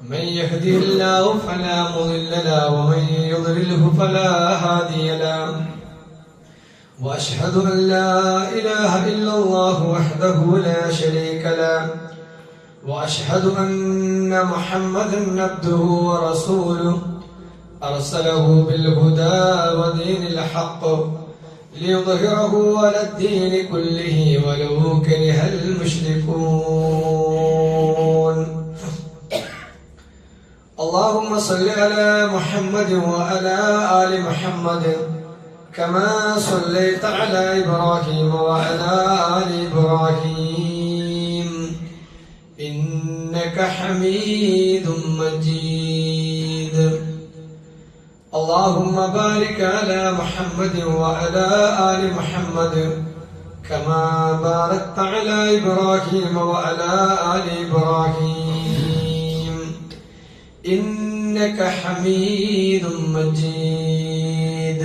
من يهده الله فلا مضل له ومن يضلله فلا هادي له وأشهد أن لا إله إلا الله وحده لا شريك له وأشهد أن محمدا عبده ورسوله أرسله بالهدى ودين الحق ليظهره على الدين كله ولو كره المشركون. اللهم صل على محمد وعلى آل محمد كما صليت على إبراهيم وعلى آل إبراهيم إنك حميد مجيد. اللهم بارك على محمد وعلى آل محمد كما باركت على إبراهيم وعلى آل إبراهيم إنك حميد مجيد.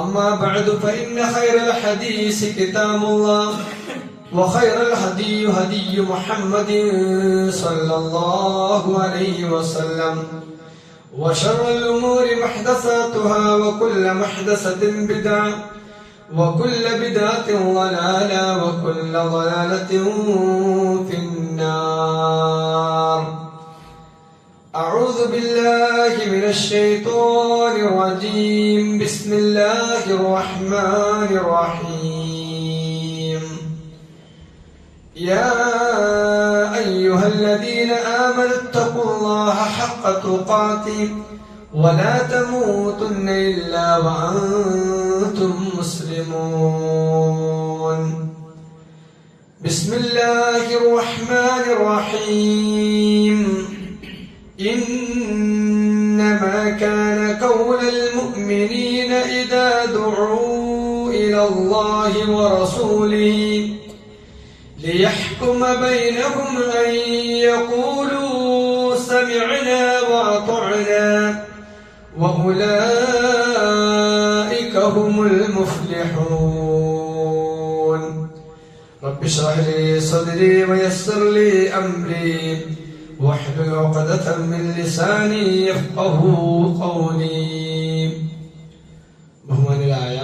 أما بعد فإن خير الحديث كتاب الله وخير الهدي هدي محمد صلى الله عليه وسلم وشر الأمور محدثاتها وكل محدثة بدعة وكل بدعة ضلالة وكل ضلالة في النار. أعوذ بالله من الشيطان الرجيم. بسم الله الرحمن الرحيم. يا أيها الذين آمنوا اتقوا الله حق تقاته ولا تموتن إلا وأنتم مسلمون. بسم الله الرحمن الرحيم. إنما كان قول المؤمنين إذا دعوا إلى الله ورسوله ليحكم بينهم أن يقولوا سمعنا وأطعنا وأولئك هم المفلحون. رب اشرح لي صدري ويسر لي أمري واحلل عقدة من لساني يفقهوا قولي. ബഹുമാനരായ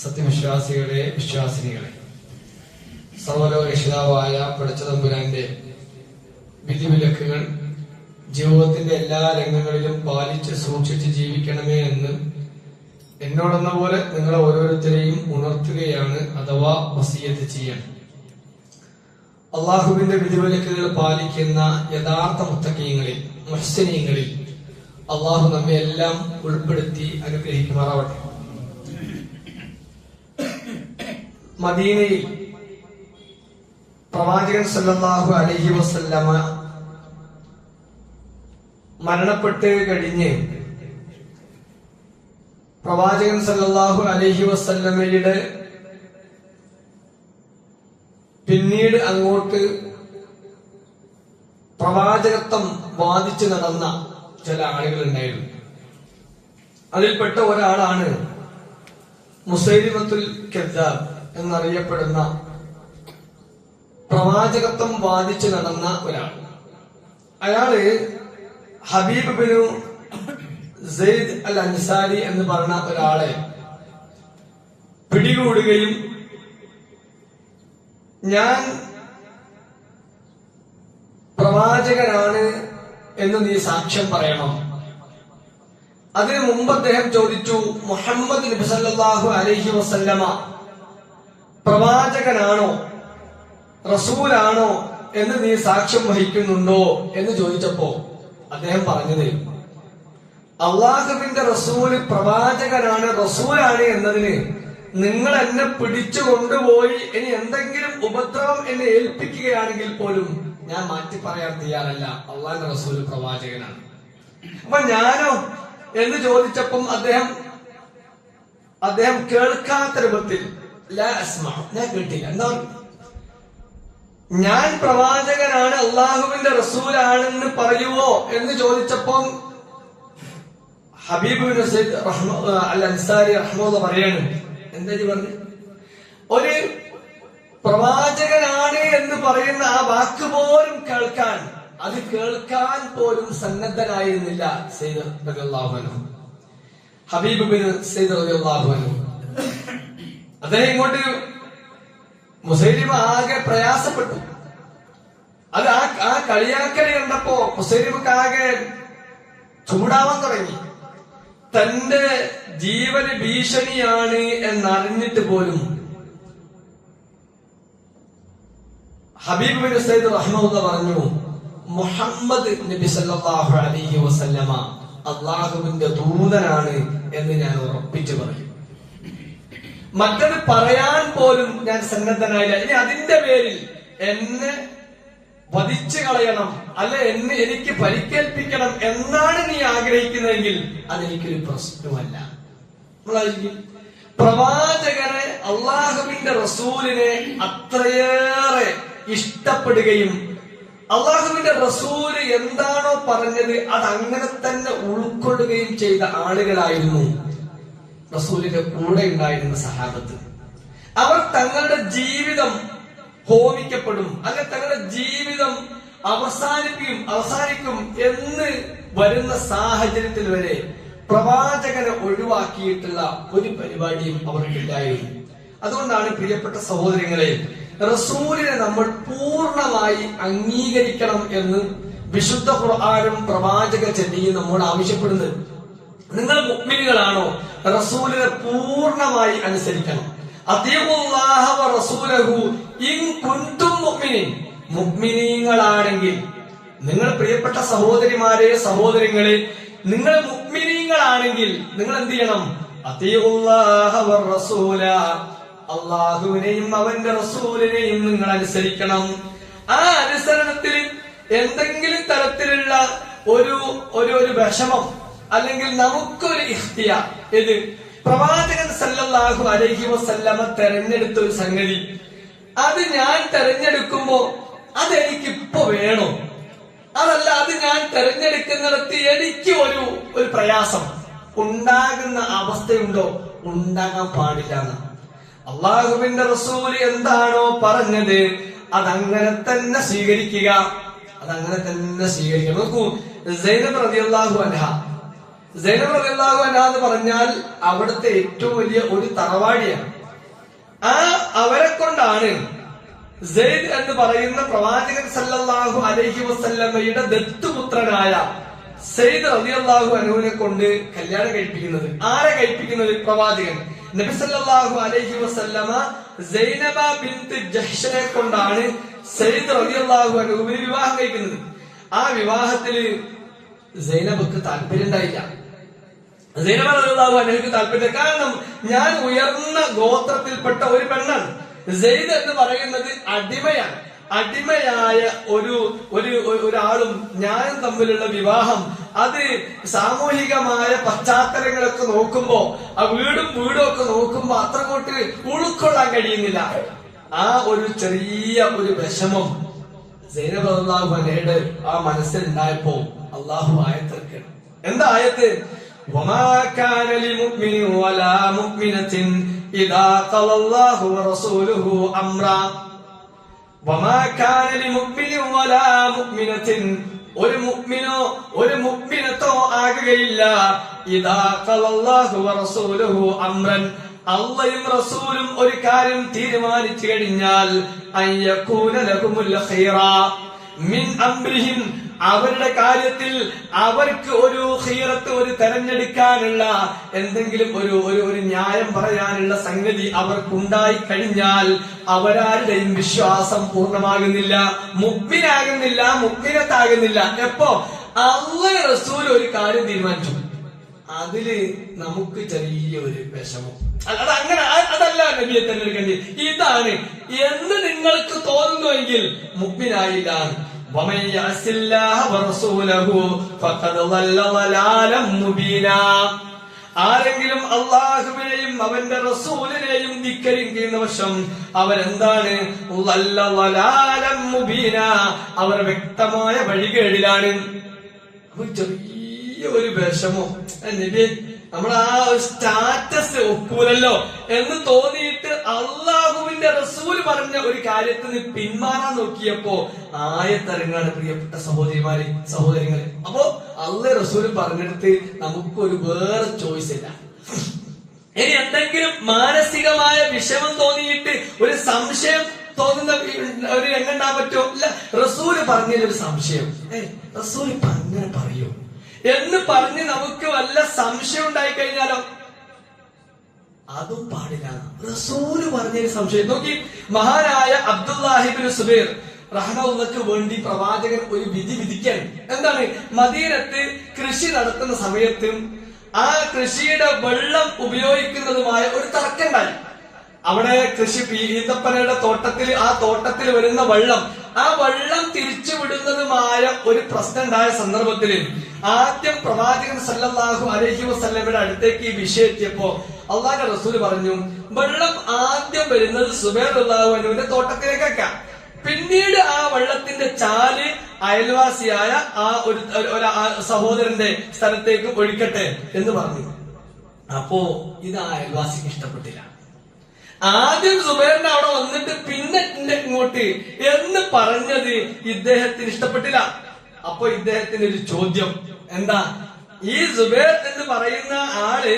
സത്യവിശ്വാസികളെ വിശ്വാസിനികളെ, സർവ്വലോക രക്ഷിതാവായ പടച്ചതമ്പുരാന്റെ വിധിവിലക്കുകൾ ജീവിതത്തിന്റെ എല്ലാ രംഗങ്ങളിലും പാലിച്ച് സൂക്ഷിച്ച് ജീവിക്കണമേ എന്ന് എന്നോടെന്ന പോലെ നിങ്ങളെ ഓരോരുത്തരെയും ഉണർത്തുകയാണ്, അഥവാ വസിയത്ത് ചെയ്യണം. അള്ളാഹുവിന്റെ വിധിവിലക്കുകൾ പാലിക്കുന്ന യഥാർത്ഥ മുത്തഖീങ്ങളിൽ മുഹ്സിനീങ്ങളിൽ അള്ളാഹു നമ്മെ എല്ലാം ഉൾപ്പെടുത്തി അനുഗ്രഹിക്കുമാറാവട്ടെ. മദീനയിൽ പ്രവാചകൻ സല്ലല്ലാഹു അലൈഹി വസല്ലമ മരണപ്പെട്ട് കഴിഞ്ഞ് പ്രവാചകൻ സല്ലല്ലാഹു അലൈഹി വസല്ലമയുടെ പിന്നീട് അങ്ങോട്ട് പ്രവാചകത്വം വാദിച്ചു നടന്ന ചില ആളുകൾ ഉണ്ടായിരുന്നു. അതിൽപ്പെട്ട ഒരാളാണ് മുസൈലിമത്തുൽ കദ്ദാബ് എന്നറിയപ്പെടുന്ന പ്രവാചകത്വം വാദിച്ചു നടന്ന ഒരാൾ. അയാള് ഹബീബ് ബിനു സെയ്ദ് അൽ അൻസാരി എന്ന് പറഞ്ഞ ഒരാളെ പിടികൂടുകയും ഞാൻ പ്രവാചകനാണ് എന്ന് നീ സാക്ഷ്യം പറയണം. അതിനു മുമ്പ് അദ്ദേഹം ചോദിച്ചു, മുഹമ്മദ് നബി സല്ലല്ലാഹു അലൈഹി വസല്ലമ പ്രവാചകനാണോ റസൂലാണോ എന്ന് നീ സാക്ഷ്യം വഹിക്കുന്നുണ്ടോ എന്ന് ചോദിച്ചപ്പോ അദ്ദേഹം പറഞ്ഞത്, അള്ളാഹുവിന്റെ റസൂല് പ്രവാചകനാണ് റസൂലാണ് എന്നതിന് നിങ്ങൾ എന്നെ പിടിച്ചു കൊണ്ടുപോയി ഇനി എന്തെങ്കിലും ഉപദ്രവം എന്നെ ഏൽപ്പിക്കുകയാണെങ്കിൽ പോലും ഞാൻ മാറ്റി പറയാൻ തയ്യാറല്ല. അള്ളാഹുവിന്റെ റസൂല് പ്രവാചകനാണ്. അപ്പൊ ഞാനോ എന്ന് ചോദിച്ചപ്പം അദ്ദേഹം കേൾക്കാത്ത രൂപത്തിൽ ലാ അസ്മഉ, ഞാൻ കേട്ടില്ല. എന്താ, ഞാൻ പ്രവാചകനാണ് അള്ളാഹുവിന്റെ റസൂലാണെന്ന് പറയുവോ എന്ന് ചോദിച്ചപ്പം ഹബീബ് ബിൻ സയ്യിദ് അൽ അൻസാരി റഹ്മത്തുള്ളാഹി പറയാണ്, എന്താ പറഞ്ഞു, ഒരു പ്രവാചകനാണ് എന്ന് പറയുന്ന ആ വാക്ക് പോലും കേൾക്കാൻ, അത് കേൾക്കാൻ പോലും സന്നദ്ധനായിരുന്നില്ല സയ്യിദ് റളിയല്ലാഹു അൻഹു, ഹബീബ് ബിൻ സയ്യിദ് റളിയല്ലാഹു അൻഹു. അദ്ദേഹം ഇങ്ങോട്ട് മുസൈലിമ ആകെ പ്രയാസപ്പെട്ടു. അത് ആ കളിയാക്കൽ കണ്ടപ്പോ മുസൈലിമക്ക് ആകെ ചൂടാവാൻ തുടങ്ങി. തന്റെ ജീവന് ഭീഷണിയാണ് എന്നറിഞ്ഞിട്ട് പോലും ഹബീബ് ബിൻ സയ്യിദ് റഹ്മത്തുള്ളാഹി പറഞ്ഞു, മുഹമ്മദ് നബി സല്ലല്ലാഹു അലൈഹി വസല്ലമ അല്ലാഹുവിന്റെ ദൂതനാണ് എന്ന് ഞാൻ ഉറപ്പിച്ചു പറയും. മറ്റത് പറയാൻ പോലും ഞാൻ സന്നദ്ധനായില്ല. ഇനി അതിന്റെ പേരിൽ എന്നെ വധിച്ചു കളയണം, അല്ലെ എനിക്ക് പരിക്കേൽപ്പിക്കണം എന്നാണ് നീ ആഗ്രഹിക്കുന്നതെങ്കിൽ അതെനിക്കൊരു പ്രശ്നമല്ല. പ്രവാചകനെ, അള്ളാഹുവിന്റെ റസൂലിനെ അത്രയേറെ ഇഷ്ടപ്പെടുകയും അള്ളാഹുവിന്റെ റസൂല് എന്താണോ പറഞ്ഞത് അത് അങ്ങനെ തന്നെ ഉൾക്കൊള്ളുകയും ചെയ്ത ആളുകളായിരുന്നു റസൂലിന്റെ കൂടെ ഉണ്ടായിരുന്ന സഹാബത്ത്. അവർ തങ്ങളുടെ ഹോമിക്കപ്പെടും, അല്ലെ തങ്ങളുടെ ജീവിതം അവസാനിക്കും എന്ന് വരുന്ന സാഹചര്യത്തിൽ വരെ പ്രവാചകനെ ഒഴിവാക്കിയിട്ടുള്ള ഒരു പരിപാടിയും അവർക്കില്ലായിരുന്നു. അതുകൊണ്ടാണ് പ്രിയപ്പെട്ട സഹോദരങ്ങളെ, റസൂലിനെ നമ്മൾ പൂർണ്ണമായി അംഗീകരിക്കണം എന്ന് വിശുദ്ധ ഖുർആനും പ്രവാചക ചര്യയും നമ്മോട് ആവശ്യപ്പെടുന്നത്. നിങ്ങൾ മുഅ്മിനുകളാണോ, റസൂലിനെ പൂർണ്ണമായി അനുസരിക്കണം. അത്തിയുല്ലാഹ വ റസൂലഹു ഇൻ കുൻതും മുഅ്മിനീൻ. മുഅ്മിനീങ്ങളാണെങ്കിൽ, നിങ്ങൾ പ്രിയപ്പെട്ട സഹോദരിമാരെ, സഹോദരങ്ങളെ, നിങ്ങൾ മുഅ്മിനീങ്ങളാണെങ്കിൽ നിങ്ങൾ എന്ത് ചെയ്യണം? അത്തിയുല്ലാഹ വ റസൂല, അള്ളാഹുവിനെയും അവന്റെ റസൂലിനെയും നിങ്ങൾ അനുസരിക്കണം. ആ അനുസരണത്തിൽ എന്തെങ്കിലും തരത്തിലുള്ള ഒരു വിഷമം അല്ലെങ്കിൽ നമുക്കൊരു ഇഖ്തിയാർ, ഇത് പ്രവാചകൻ സല്ലല്ലാഹു അലൈഹി വസല്ലമ തെരഞ്ഞെടുത്ത ഒരു സംഗതി, അത് ഞാൻ തെരഞ്ഞെടുക്കുമ്പോ അതെനിക്കിപ്പോ വേണോ, അതല്ല അത് ഞാൻ തെരഞ്ഞെടുക്കുന്നിടത്ത് എനിക്ക് ഒരു പ്രയാസം ഉണ്ടാകുന്ന അവസ്ഥയുണ്ടോ? ഉണ്ടാകാൻ പാടില്ല. അള്ളാഹുവിന്റെ റസൂല് എന്താണോ പറഞ്ഞത് അതങ്ങനെ തന്നെ സ്വീകരിക്കുക, അതങ്ങനെ തന്നെ സ്വീകരിക്കുക. നോക്കൂ, സൈനബ് റളിയല്ലാഹു അൻഹ എന്ന് പറഞ്ഞാൽ അവിടുത്തെ ഏറ്റവും വലിയ ഒരു തറവാടിയാണ്. അവരെ കൊണ്ടാണ് സെയ്ദ് എന്ന് പറയുന്ന പ്രവാചകൻ സല്ലല്ലാഹു അലൈഹി വസല്ലമയുടെ ദത്തുപുത്രനായ സെയ്ദ് റളിയല്ലാഹു അൻഹുവിനെ കൊണ്ട് കല്യാണം കഴിപ്പിക്കുന്നത്. ആരെ കഴിപ്പിക്കുന്നത്? പ്രവാചകൻ നബി സല്ലല്ലാഹു അലൈഹി വസല്ലമ സൈനബ ബിൻത് ജഹ്ഷിനെ കൊണ്ടാണ് സെയ്ദ് റളിയല്ലാഹു അൻഹുവിനെ വിവാഹം കഴിക്കുന്നത്. ആ വിവാഹത്തിൽ സൈനബക്ക് താല്പര്യം ഉണ്ടായില്ല. സൈനബ റളിയല്ലാഹു അൻഹയ്ക്ക് താല്പര്യം, കാരണം ഞാൻ ഉയർന്ന ഗോത്രത്തിൽപ്പെട്ട ഒരു പെണ്ണാണ്. സെയ്ദ് എന്ന് പറയുന്നത് അടിമയാണ്. അടിമയായ ഒരാളും ഞാനും തമ്മിലുള്ള വിവാഹം, അത് സാമൂഹികമായ പശ്ചാത്തലങ്ങളൊക്കെ നോക്കുമ്പോ, ആ വീടും ഒക്കെ നോക്കുമ്പോ അത്ര കൊണ്ട് ഉൾക്കൊള്ളാൻ കഴിയുന്നില്ല. ആ ഒരു ചെറിയ വിഷമം സൈനബ് റളിയല്ലാഹു അൻഹയുടെ ആ മനസ്സിലുണ്ടായപ്പോ അള്ളാഹു ആയത്തിറക്കി. എന്താ ആയത്ത്? വമാ കാന ലിമുഅ്മിനിൻ വലാ മുഅ്മിനത്തിൻ ഇദാ ഖലല്ലാഹു വറസൂലുഹു അംറാ. വമാ കാന ലിമുഅ്മിനിൻ വലാ മുഅ്മിനത്തിൻ, ഒരു മുഅ്മിനോ ഒരു മുഅ്മിനത്തോ ആകുകയില്ല, ഇദാ ഖലല്ലാഹു വറസൂലുഹു അംറൻ, അല്ലാഹുവും റസൂലും ഒരു കാര്യം തീരുമാനിച്ചു കഴിഞ്ഞാൽ, അയ്യകൂന ലഹുമുൽ ഖൈറാ മിൻ അംരിഹിം, അവരുടെ കാര്യത്തിൽ അവർക്ക് ഒരു ഖീറത്ത്, ഒരു തെരഞ്ഞെടുക്കാനുള്ള എന്തെങ്കിലും ഒരു ന്യായം പറയാനുള്ള സംഗതി അവർക്കുണ്ടായി കഴിഞ്ഞാൽ അവരാരുടെയും വിശ്വാസം പൂർണ്ണമാകുന്നില്ല, മുഅ്മിനാകുന്നില്ല, മുഅ്മിനത്താകുന്നില്ല. എപ്പോ അല്ലാഹു റസൂൽ ഒരു കാര്യം തീരുമാനിച്ചു, അതില് നമുക്ക് ചെറിയൊരു വിഷമം, അതല്ല നബിയെ തെരഞ്ഞെടുക്കേണ്ടത്, ഇതാണ് എന്ന് നിങ്ങൾക്ക് തോന്നുന്നുവെങ്കിൽ മുഅ്മിനായില്ല. ومن يعص الله ورسوله فقد ضل ضلالا مبينا. ആരെങ്കിലും അള്ളാഹുവിനെയും അവന്റെ റസൂലിനെയും ധിക്കരിക്കുന്ന വശം അവരെന്താണ്? അവർ വ്യക്തമായ വഴികേടിലാണ്. ചെറിയ ഒരു വിഷമോ, നബിയെ നമ്മൾ ആ ഒരു സ്റ്റാറ്റസ് ഒക്കൂലല്ലോ എന്ന് തോന്നിയിട്ട് അള്ളാഹുവിന്റെ റസൂൽ പറഞ്ഞ ഒരു കാര്യത്തിന് പിന്മാറാൻ നോക്കിയപ്പോ ആയത്തിറങ്ങാണ് പ്രിയപ്പെട്ട സഹോദരിമാരെ സഹോദരികളെ. അപ്പോ അള്ളാഹ് റസൂൽ പറഞ്ഞെടുത്ത് നമുക്കൊരു വേറെ ചോയ്സ് ഇല്ല. ഇനി എന്തെങ്കിലും മാനസികമായ വിഷമം തോന്നിയിട്ട് ഒരു സംശയം തോന്നുന്ന ഒരു രംഗണ്ടാൻ പറ്റുമോ? ഇല്ല. റസൂല് പറഞ്ഞൊരു സംശയം, റസൂൽ ഇപ്പൊ അങ്ങനെ പറയൂ എന്ന് പറഞ്ഞ് നമുക്ക് വല്ല സംശയം ഉണ്ടായി കഴിഞ്ഞാലോ? അതും പാടില്ല. റസൂല് പറഞ്ഞൊരു സംശയം നോക്കി. മഹാനായ അബ്ദുല്ലാഹിബ്നു സുബൈർ റഹ്മത്തുള്ളാഹിക്ക് വേണ്ടി പ്രവാചകൻ ഒരു വിധി വിധിക്കാൻ. എന്താണ്? മദീനത്ത് കൃഷി നടത്തുന്ന സമയത്തും ആ കൃഷിയുടെ വെള്ളം ഉപയോഗിക്കുന്നതുമായ ഒരു തർക്കമുണ്ടായി. അവിടെ കൃഷി ഈന്തപ്പനയുടെ തോട്ടത്തിൽ ആ തോട്ടത്തിൽ വരുന്ന വെള്ളം, ആ വെള്ളം തിരിച്ചുവിടുന്നതുമായ ഒരു പ്രശ്നം ഉണ്ടായ സന്ദർഭത്തിൽ ആദ്യം പ്രവാചകൻ സല്ലല്ലാഹു അലൈഹി വസല്ലമയുടെ അടുത്തേക്ക് ഈ വിഷയം എത്തിയപ്പോ അള്ളാഹുവിന്റെ റസൂൽ പറഞ്ഞു, വെള്ളം ആദ്യം വരുന്നത് സുബൈർ റളിയല്ലാഹു അൻഹുവിന്റെ തോട്ടത്തിലേക്കാക്കാം, പിന്നീട് ആ വെള്ളത്തിന്റെ ചാല് അയൽവാസിയായ ആ ഒരു സഹോദരന്റെ സ്ഥലത്തേക്ക് ഒഴിക്കട്ടെ എന്ന് പറഞ്ഞു. അപ്പോ ഇത് ആ അയൽവാസിക്ക് ഇഷ്ടപ്പെട്ടില്ല. ആദ്യം സുബൈറിന്റെ അവിടെ വന്നിട്ട് പിന്നെ ഇങ്ങോട്ട് എന്ന് പറഞ്ഞത് ഇദ്ദേഹത്തിന് ഇഷ്ടപ്പെട്ടില്ല. അപ്പൊ ഇദ്ദേഹത്തിന് ഒരു ചോദ്യം, എന്താ? ഈ സുബൈർ എന്ന് പറയുന്ന ആള്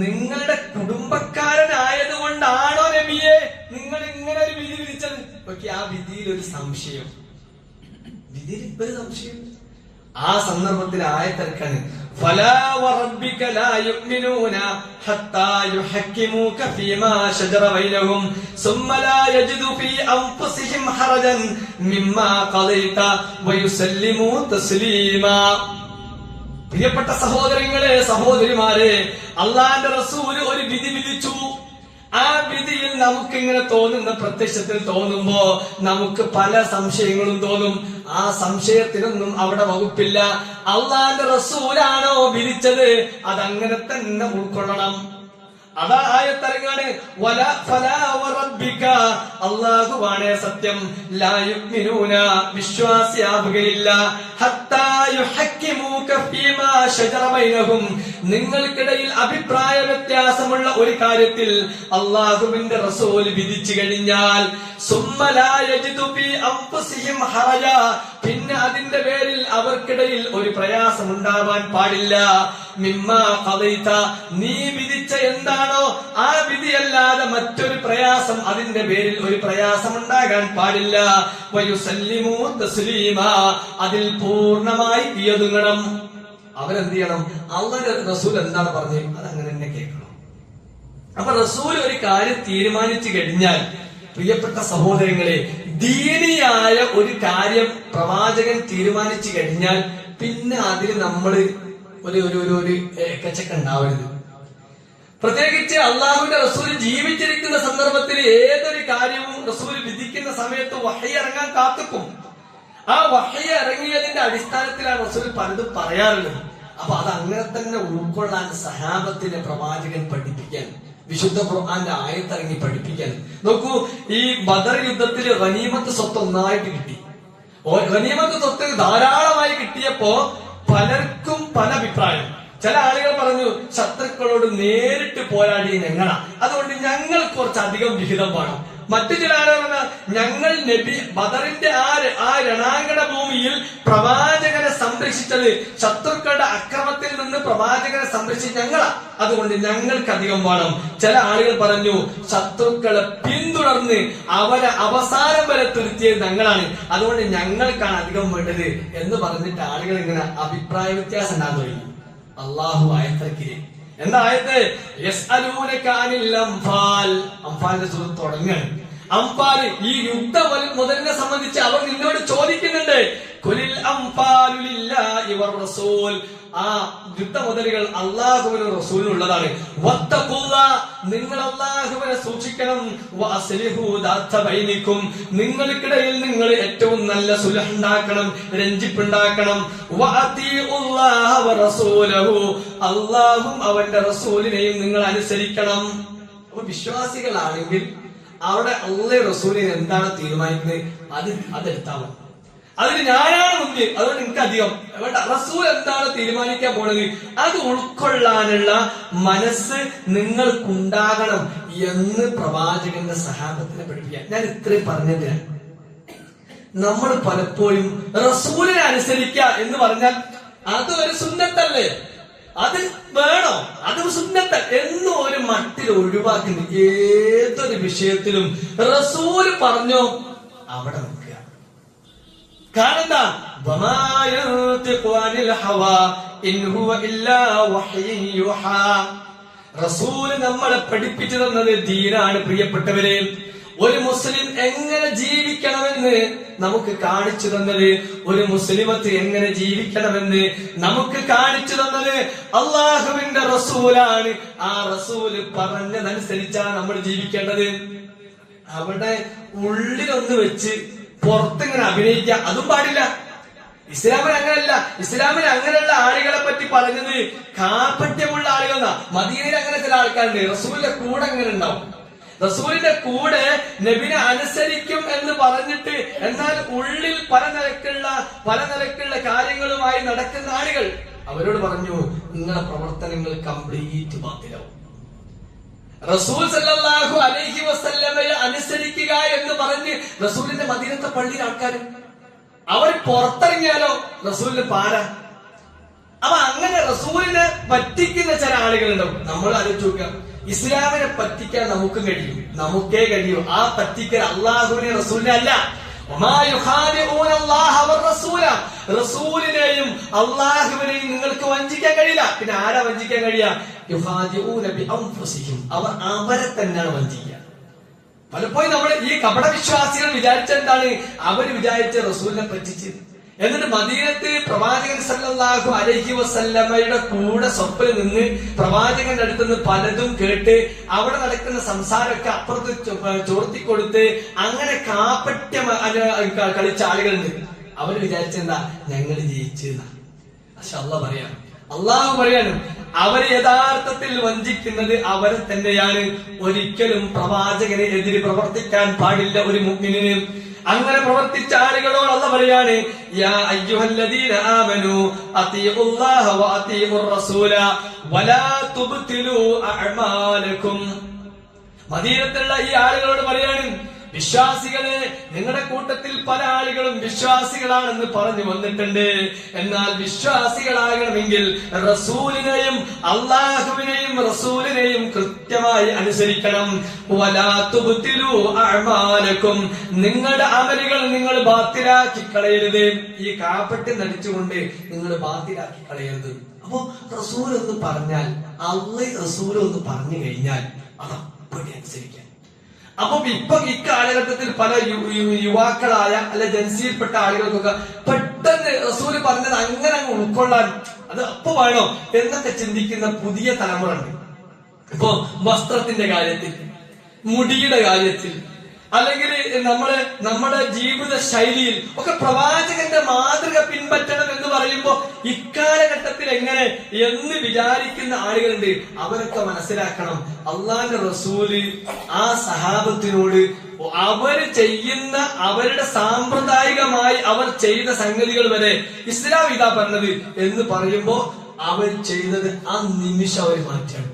നിങ്ങളുടെ കുടുംബക്കാരനായതുകൊണ്ടാണോ നബിയെ നിങ്ങൾ ഇങ്ങനെ ഒരു വിധി വിധിച്ചത്? ഓക്കെ, ആ വിധിയിൽ ഒരു സംശയം, വിധിയിൽ ഇപ്പൊ ഒരു സംശയം. ആ സന്ദർഭത്തിൽ ആയത്തിറക്കാണ്, ഫലാ വറബ്ബിക ലാ യുഅ്മിനൂന ഹത്താ യുഹക്കിമൂക ഫീമാ ശജറ ബൈനഹും സുമ്മ ലാ യജിദു ഫീ അൻഫുസിഹിം ഹറജൻ മിമ്മാ ഖളൈത വയുസല്ലിമൂ തസ്ലീമാ. പ്രിയപ്പെട്ട സഹോദരങ്ങളെ സഹോദരിമാരെ, അള്ളാന്റെ റസൂൽ ഒരു വിധി വിധിച്ചു. ആ വിധിയിൽ നമുക്ക് ഇങ്ങനെ തോന്നുന്ന, പ്രത്യക്ഷത്തിൽ തോന്നുമ്പോ നമുക്ക് പല സംശയങ്ങളും തോന്നും. ആ സംശയത്തിനൊന്നും അവിടെ വകുപ്പില്ല. അള്ളാന്റെ റസൂലാണോ വിധിച്ചത്, അതങ്ങനെ തന്നെ ഉൾക്കൊള്ളണം. അതാ ആയത്തരങ്ങാണ്, അല്ലാഹുവാണ് സത്യം, ലാ യുഅ്മിനൂന വിശ്വാസിയാവുകയില്ല, ഹത്താ യുഹക്കിമൂക ഫീമാ ശജറ ബൈനഹും നിങ്ങൾക്കിടയിൽ അഭിപ്രായ വ്യത്യാസമുള്ള ഒരു കാര്യത്തിൽ അല്ലാഹുവിന്റെ റസൂൽ വിധിച്ചു കഴിഞ്ഞാൽ സുമ്മ ലാ യജിദു ഫീ അൻഫുസിഹിം ഹറജ പിന്നെ അതിന്റെ പേരിൽ അവർക്കിടയിൽ ഒരു പ്രയാസം ഉണ്ടാവാൻ പാടില്ല. മിമ്മാ ഖളൈത നീ വിധിച്ച എന്താണോ ആ വിധിയല്ലാതെ മറ്റൊരു പ്രയാസം, അതിന്റെ പേരിൽ ഒരു പ്രയാസം ഉണ്ടാകാൻ പാടില്ല. വയുസല്ലിമൂ തസ്ലീമാ അതിൽ പൂർണ്ണമായി കീഴൊതുങ്ങണം. അവരെന്ത് ചെയ്യണം? അല്ലാഹുവിന്റെ റസൂൽ എന്താണ് പറഞ്ഞത് അതങ്ങനെ തന്നെ കേൾക്കണം. അപ്പൊ റസൂൽ ഒരു കാര്യം തീരുമാനിച്ചു കഴിഞ്ഞാൽ പ്രിയപ്പെട്ട സഹോദരങ്ങളെ, ദീനിയായ ഒരു കാര്യം പ്രവാചകൻ തീരുമാനിച്ചു കഴിഞ്ഞാൽ പിന്നെ അതിൽ നമ്മൾ ഒരു എക്കച്ചക്ക ഉണ്ടാവരുത്. പ്രത്യേകിച്ച് അള്ളാഹുവിന്റെ റസൂൽ ജീവിച്ചിരിക്കുന്ന സന്ദർഭത്തിൽ ഏതൊരു കാര്യവും റസൂൽ വിധിക്കുന്ന സമയത്ത് വഹി ഇറങ്ങാൻ കാത്തുക്കും. ആ വഹി ഇറങ്ങിയതിന്റെ അടിസ്ഥാനത്തിലാണ് റസൂൽ പലതും പറയാറുള്ളത്. അപ്പൊ അത് അങ്ങനെ തന്നെ ഉൾക്കൊള്ളാൻ സഹാബത്തിനെ പ്രവാചകൻ പഠിപ്പിക്കാൻ, വിശുദ്ധ ഖുർആന്റെ ആയത്തിറങ്ങി പഠിപ്പിക്കാൻ. നോക്കൂ, ഈ ബദർ യുദ്ധത്തിൽ ഗനീമത്ത് സ്വത്ത് ഒന്നായിട്ട് കിട്ടി. ഗനീമത്ത് സ്വത്ത് ധാരാളമായി കിട്ടിയപ്പോ പലർക്കും പല അഭിപ്രായം. ചില ആളുകൾ പറഞ്ഞു, ശത്രുക്കളോട് നേരിട്ട് പോരാടി ഞങ്ങളാ, അതുകൊണ്ട് ഞങ്ങൾക്ക് കുറച്ചധികം വിഹിതം വേണം. മറ്റു ചില ആളുകൾ പറഞ്ഞാൽ, ഞങ്ങൾ നബി ബദറിന്റെ ആ രണാങ്കണ ഭൂമിയിൽ പ്രവാചകനെ സംരക്ഷിച്ചത്, ശത്രുക്കളുടെ അക്രമത്തിൽ നിന്ന് പ്രവാചകനെ സംരക്ഷിച്ച് ഞങ്ങളാ, അതുകൊണ്ട് ഞങ്ങൾക്ക് അധികം വേണം. ചില ആളുകൾ പറഞ്ഞു, ശത്രുക്കളെ പിന്തുടർന്ന് അവരെ അവസാനം വരെ തുരുത്തിയത് ഞങ്ങളാണ്, അതുകൊണ്ട് ഞങ്ങൾക്കാണ് അധികം വേണ്ടത് എന്ന് പറഞ്ഞിട്ട് ആളുകൾ ഇങ്ങനെ അഭിപ്രായ വ്യത്യാസം ഉണ്ടാകാൻ തുടങ്ങി. അള്ളാഹു ആയത്തിറക്കില്ലേ, എന്താ ആയത്ത്? യസ്അലൂനക അനിൽ അൻഫാൽ. അൻഫാലിന്റെ സൂറത്ത് തുടങ്ങുകയാണ്. അൻഫാൽ ഈ യുദ്ധം മുതലിനെ സംബന്ധിച്ച് അവർ നിന്നോട് ചോദിക്കുന്നുണ്ട്. ഖുലിൽ അൻഫാലു ലില്ലാഹി വറസൂൽ. ആ യുദ്ധ മുതലുകൾ അല്ലാഹുവിനും റസൂലിനും ഉള്ളതാണ്. വത്തഖുല്ലാഹ്, നിങ്ങൾ അല്ലാഹുവിനെ സൂക്ഷിക്കണം. വഅസ്ലിഹു ദാത്ത ബൈനിക്കും, നിങ്ങൾക്കിടയിൽ നിങ്ങൾ ഏറ്റവും നല്ല സുലഹ് ഉണ്ടാക്കണം, രഞ്ജിപ്പുണ്ടാക്കണം. വഅതീഉല്ലാഹ വറസൂലഹു, അല്ലാഹും അവന്റെ റസൂലിനെയും നിങ്ങൾ അനുസരിക്കണം. അപ്പൊ വിശ്വാസികളാണെങ്കിൽ അവിടെ അല്ലാഹു റസൂലിനെ എന്താണ് തീരുമാനിക്കുന്നത് അതെടുത്താൽ മതി. അതിന് ഞാനാണ് മുന്നിൽ, അതുകൊണ്ട് എനിക്ക് അധികം വേണ്ട. റസൂൽ എന്താണ് തീരുമാനിക്കാൻ പോണത് അത് ഉൾക്കൊള്ളാനുള്ള മനസ്സ് നിങ്ങൾക്കുണ്ടാകണം എന്ന് പ്രവാചകന്റെ സഹാബത്തിനെ പഠിപ്പിക്കാൻ ഞാൻ ഇത്രയും പറഞ്ഞതിനാണ്. നമ്മൾ പലപ്പോഴും റസൂലിനെ അനുസരിക്കുക എന്ന് പറഞ്ഞാൽ അത് ഒരു സുന്നത്തല്ലേ, അത് വേണോ, അത് സുന്നത്ത എന്നും ഒരു മട്ടിൽ ഒഴിവാക്കുന്നു. ഏതൊരു വിഷയത്തിലും റസൂല് പറഞ്ഞോ അവിടെ നിൽക്കുക. കാരണം എന്താ, റസൂല് നമ്മളെ പഠിപ്പിച്ചു തന്നത് ദീനാണ്. പ്രിയപ്പെട്ടവരെ, ഒരു മുസ്ലിം എങ്ങനെ ജീവിക്കണമെന്ന് നമുക്ക് കാണിച്ചു തന്നത്, ഒരു മുസ്ലിമത്ത് എങ്ങനെ ജീവിക്കണമെന്ന് നമുക്ക് കാണിച്ചു തന്നത് അള്ളാഹുവിന്റെ റസൂലാണ്. ആ റസൂല് പറഞ്ഞതനുസരിച്ചാണ് നമ്മൾ ജീവിക്കേണ്ടത്. അവിടെ ഉള്ളിലൊന്ന് വെച്ച് പുറത്തിങ്ങനെ അഭിനയിക്കുക അതും പാടില്ല. ഇസ്ലാമിന് അങ്ങനെയല്ല. ഇസ്ലാമിന് അങ്ങനെയുള്ള ആളുകളെ പറ്റി പറഞ്ഞത് കാപട്യമുള്ള ആളുകളാ. മദീനയിൽ അങ്ങനെ ചില ആൾക്കാരുണ്ട്, റസൂലിന്റെ കൂടെ അങ്ങനെ ഉണ്ടാവും. റസൂലിന്റെ കൂടെ നബിനെ അനുസരിക്കും എന്ന് പറഞ്ഞിട്ട് എന്നാൽ ഉള്ളിൽ പല നിലക്കുള്ള കാര്യങ്ങളുമായി നടക്കുന്ന ആളുകൾ. അവരോട് പറഞ്ഞു, നിങ്ങളുടെ പ്രവർത്തനങ്ങൾ കംപ്ലീറ്റ് ബാത്തിലാവും. റസൂൽ സല്ലല്ലാഹു അലൈഹി വസല്ലമയെ അനുസരിക്കുക എന്ന് പറഞ്ഞ് റസൂലിന്റെ മദീനത്തെ പള്ളിയിലെ ആൾക്കാർ അവർ പുറത്തിറങ്ങിയാലോ റസൂലിന് പാര. അപ്പൊ അങ്ങനെ റസൂലിനെ പറ്റിക്കുന്ന ചില ആളുകളുണ്ടാവും. നമ്മൾ ആലോചിച്ച് നോക്കുക, ഇസ്ലാമിനെ പറ്റിക്കാൻ നമുക്കും കഴിയും, നമുക്കേ കഴിയൂ. ആ പറ്റിക്കൽ അള്ളാഹുവിനെ റസൂലിനെ അല്ല. റസൂലിനെയും അള്ളാഹുവിനെയും നിങ്ങൾക്ക് വഞ്ചിക്കാൻ കഴിയില്ല. പിന്നെ ആരാ വഞ്ചിക്കാൻ കഴിയുക? അവർ അവരെ തന്നെയാണ് വഞ്ചിക്കുക. പലപ്പോഴും നമ്മൾ ഈ കപട വിശ്വാസികൾ വിചാരിച്ചെന്താണ്, അവർ വിചാരിച്ച റസൂലിനെ പറ്റിച്ച്. എന്നിട്ട് മദീനത്ത് പ്രവാചകൻ സല്ലല്ലാഹു അലൈഹി വസല്ലമയുടെ കൂടെ സ്വപ്നം നിന്ന് പ്രവാചകന്റെ അടുത്തുനിന്ന് പലതും കേട്ട് അവിടെ നടക്കുന്ന സംസാരമൊക്കെ അപ്പുറത്ത് ചോർത്തിക്കൊടുത്ത് അങ്ങനെ കാപ്പറ്റ്യം കളിച്ച ആളുകളുണ്ട്. അവർ വിചാരിച്ചെന്താ, ഞങ്ങൾ ജയിച്ചെന്നാ. പക്ഷെ അള്ളാഹു പറയാണ്, അവര് യഥാർത്ഥത്തിൽ വഞ്ചിക്കുന്നത് അവരെ തന്നെയാണ്. ഒരിക്കലും പ്രവാചകനെ എതിരെ പ്രവർത്തിക്കാൻ പാടില്ല ഒരു മുഅ്മിനിന്. അങ്ങനെ പ്രവർത്തിച്ച ആളുകളോട് അല്ലാഹു പറയാണ്, യാ അയ്യുഹല്ലദീന ആമനൂ അത്തിഉല്ലാഹ വഅത്തിഉർ റസൂല വലാ തുബ്തിലൂ അഅമാലകും. മദീനത്തുള്ള ഈ ആളുകളോട് പറയാണ്, വിശ്വാസികളെ, നിങ്ങളുടെ കൂട്ടത്തിൽ പല ആളുകളും വിശ്വാസികളാണെന്ന് പറഞ്ഞു വന്നിട്ടുണ്ട്. എന്നാൽ വിശ്വാസികളാകണമെങ്കിൽ റസൂലിനെയും അള്ളാഹുവിനെയും റസൂലിനെയും കൃത്യമായി അനുസരിക്കണം. വലാ തുബ്തിലൂ അഅമാലകും, നിങ്ങളുടെ അമലുകൾ നിങ്ങൾ ബാത്തിലാക്കി കളയരുത്. ഈ കാപ്പട്ടി നടിച്ചുകൊണ്ട് നിങ്ങൾ ബാത്തിലാക്കി കളയരുത്. അപ്പോ റസൂൽ ഒന്ന് പറഞ്ഞാൽ, അള്ളാഹ് റസൂൽ ഒന്ന് പറഞ്ഞു കഴിഞ്ഞാൽ അതപ്പടി അനുസരിക്കാം. അപ്പൊ ഇപ്പൊ ഇക്കാലഘട്ടത്തിൽ പല യുവാക്കളായ അല്ലെ ജൻസിയിൽപ്പെട്ട ആളുകൾക്കൊക്കെ പെട്ടെന്ന് റസൂല് പറഞ്ഞത് അങ്ങനെ അങ്ങ് ഉൾക്കൊള്ളാൻ അത് അപ്പൊ വേണോ എന്നൊക്കെ ചിന്തിക്കുന്ന പുതിയ തലമുറ ഉണ്ട്. ഇപ്പൊ വസ്ത്രത്തിന്റെ കാര്യത്തിൽ, മുടിയുടെ കാര്യത്തിൽ, അല്ലെങ്കിൽ നമ്മുടെ ജീവിത ശൈലിയിൽ ഒക്കെ പ്രവാചകന്റെ മാതൃക പിൻപറ്റണം എന്ന് പറയുമ്പോ ഇക്കാലഘട്ടത്തിൽ എങ്ങനെ എന്ന് വിചാരിക്കുന്ന ആളുകളുണ്ട്. അവരൊക്കെ മനസ്സിലാക്കണം, അള്ളാന്റെ റസൂല് ആ സഹാബത്തിനോട് അവര് ചെയ്യുന്ന അവരുടെ സാമ്പ്രദായികമായി അവർ ചെയ്ത സംഗതികൾ വരെ ഇസ്ലാം ഇതാ പറഞ്ഞത് എന്ന് പറയുമ്പോ അവർ ചെയ്തത് ആ നിമിഷം അവർ മാറ്റാണ്.